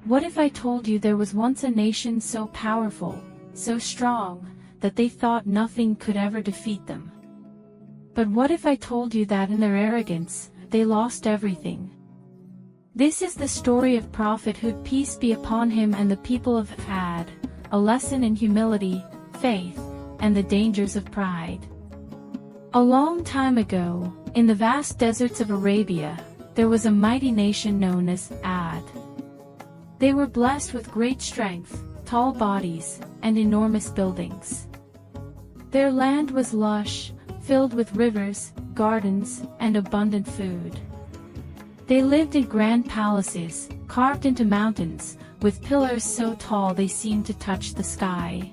What if I told you there was once a nation so powerful, so strong, that they thought nothing could ever defeat them? But what if I told you that in their arrogance, they lost everything? This is the story of Prophet Hud, peace be upon him, and the people of Ad, a lesson in humility, faith, and the dangers of pride. A long time ago, in the vast deserts of Arabia, there was a mighty nation known as Ad. They were blessed with great strength, tall bodies, and enormous buildings. Their land was lush, filled with rivers, gardens, and abundant food. They lived in grand palaces, carved into mountains, with pillars so tall they seemed to touch the sky.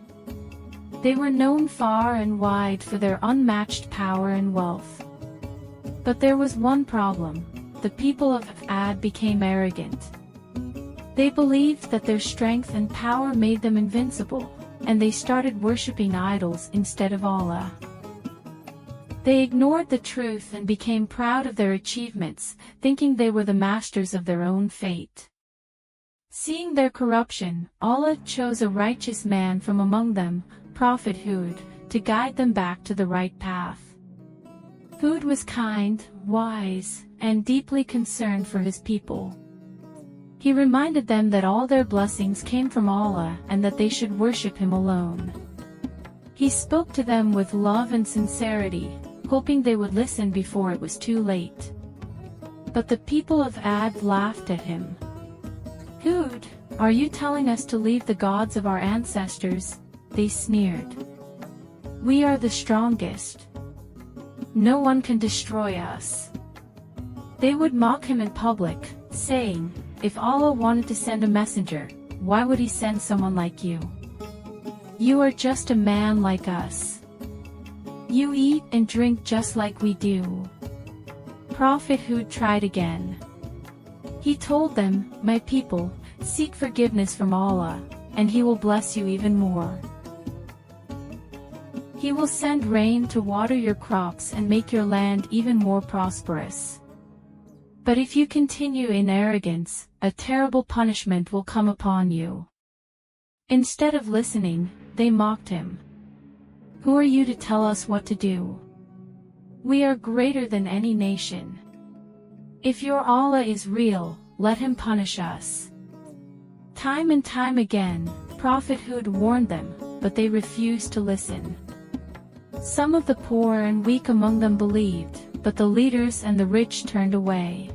They were known far and wide for their unmatched power and wealth. But there was one problem: the people of Ad became arrogant. They believed that their strength and power made them invincible, and they started worshipping idols instead of Allah. They ignored the truth and became proud of their achievements, thinking they were the masters of their own fate. Seeing their corruption, Allah chose a righteous man from among them, Prophet Hud, to guide them back to the right path. Hud was kind, wise, and deeply concerned for his people. He reminded them that all their blessings came from Allah and that they should worship Him alone. He spoke to them with love and sincerity, hoping they would listen before it was too late. But the people of Ad laughed at him. "Hud, are you telling us to leave the gods of our ancestors?" they sneered. "We are the strongest. No one can destroy us." They would mock him in public, saying, "If Allah wanted to send a messenger, why would He send someone like you? You are just a man like us. You eat and drink just like we do." Prophet Hud tried again. He told them, "My people, seek forgiveness from Allah, and He will bless you even more. He will send rain to water your crops and make your land even more prosperous. But if you continue in arrogance, a terrible punishment will come upon you." Instead of listening, they mocked him. "Who are you to tell us what to do? We are greater than any nation. If your Allah is real, let Him punish us." Time and time again, Prophet Hud warned them, but they refused to listen. Some of the poor and weak among them believed, but the leaders and the rich turned away.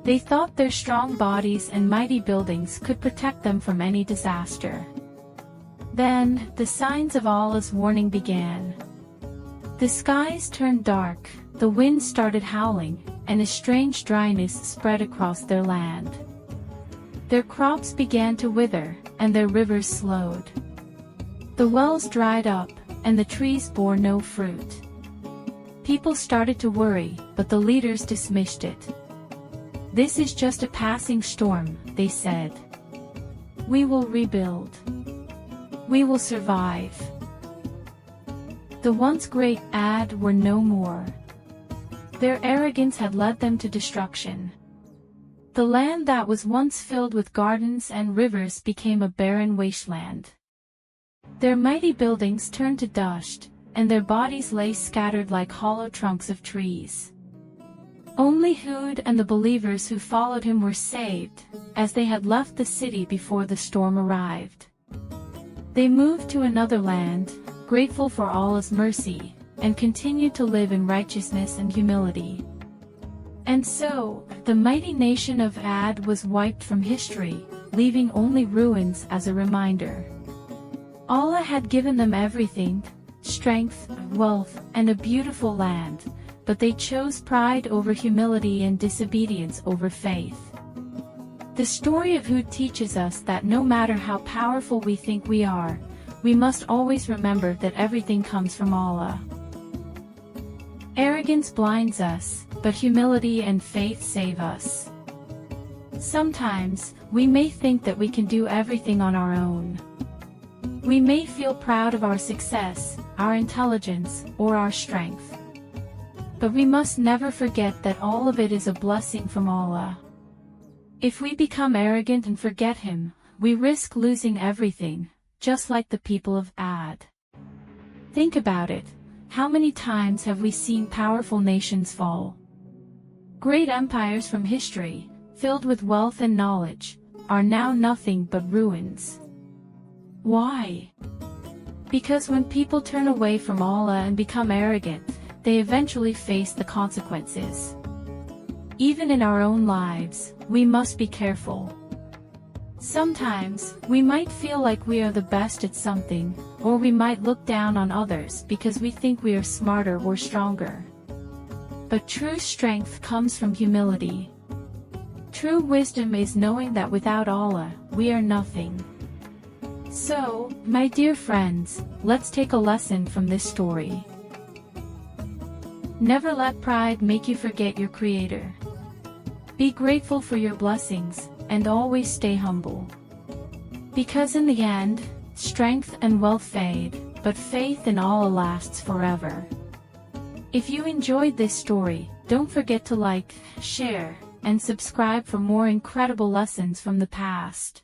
They thought their strong bodies and mighty buildings could protect them from any disaster. Then, the signs of Allah's warning began. The skies turned dark, the wind started howling, and a strange dryness spread across their land. Their crops began to wither, and their rivers slowed. The wells dried up, and the trees bore no fruit. People started to worry, but the leaders dismissed it. "This is just a passing storm," they said. "We will rebuild. We will survive." The once great Ad were no more. Their arrogance had led them to destruction. The land that was once filled with gardens and rivers became a barren wasteland. Their mighty buildings turned to dust, and their bodies lay scattered like hollow trunks of trees. Only Hud and the believers who followed him were saved, as they had left the city before the storm arrived. They moved to another land, grateful for Allah's mercy, and continued to live in righteousness and humility. And so, the mighty nation of Ad was wiped from history, leaving only ruins as a reminder. Allah had given them everything: strength, wealth, and a beautiful land, but they chose pride over humility and disobedience over faith. The story of Hud teaches us that no matter how powerful we think we are, we must always remember that everything comes from Allah. Arrogance blinds us, but humility and faith save us. Sometimes, we may think that we can do everything on our own. We may feel proud of our success, our intelligence, or our strength. But we must never forget that all of it is a blessing from Allah. If we become arrogant and forget Him, we risk losing everything, just like the people of Ad. Think about it. How many times have we seen powerful nations fall? Great empires from history, filled with wealth and knowledge, are now nothing but ruins. Why? Because when people turn away from Allah and become arrogant, they eventually face the consequences. Even in our own lives, we must be careful. Sometimes, we might feel like we are the best at something, or we might look down on others because we think we are smarter or stronger. But true strength comes from humility. True wisdom is knowing that without Allah, we are nothing. So, my dear friends, let's take a lesson from this story. Never let pride make you forget your Creator. Be grateful for your blessings, and always stay humble. Because in the end, strength and wealth fade, but faith in Allah lasts forever. If you enjoyed this story, don't forget to like, share, and subscribe for more incredible lessons from the past.